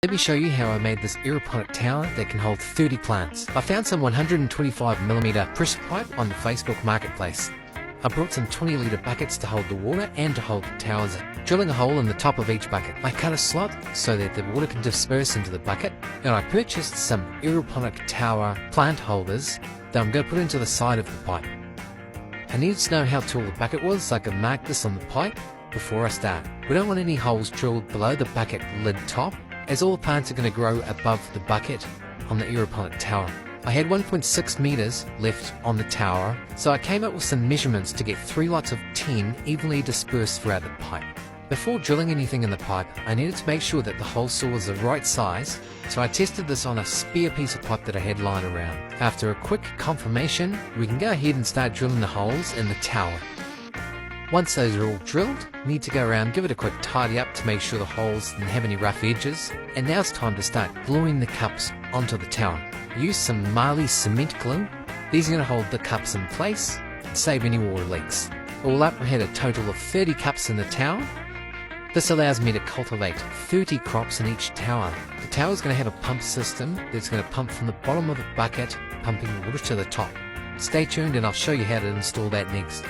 Let me show you how I made this aeroponic tower that can hold 30 plants. I found some 125mm pressure pipe on the Facebook marketplace. I brought some 20-litre buckets to hold the water and to hold the towers in. Drilling a hole in the top of each bucket, I cut a slot so that the water can disperse into the bucket, and I purchased some aeroponic tower plant holders that I'm going to put into the side of the pipe. I needed to know how tall the bucket was so I could mark this on the pipe before I start. We don't want any holes drilled below the bucket lid top, as all the plants are going to grow above the bucket on the aeroponic tower. I had 1.6 meters left on the tower, so I came up with some measurements to get 3 lots of 10 evenly dispersed throughout the pipe. Before drilling anything in the pipe, I needed to make sure that the hole saw was the right size, so I tested this on a spare piece of pipe that I had lying around. After a quick confirmation, we can go ahead and start drilling the holes in the tower. Once those are all drilled, you need to go around, give it a quick tidy up to make sure the holes didn't have any rough edges, and now it's time to start gluing the cups onto the tower. Use some Marley cement glue. These are going to hold the cups in place and save any water leaks. All up, we had a total of 30 cups in the tower. This allows me to cultivate 30 crops in each tower. The tower is going to have a pump system that's going to pump from the bottom of the bucket, pumping water to the top. Stay tuned and I'll show you how to install that next.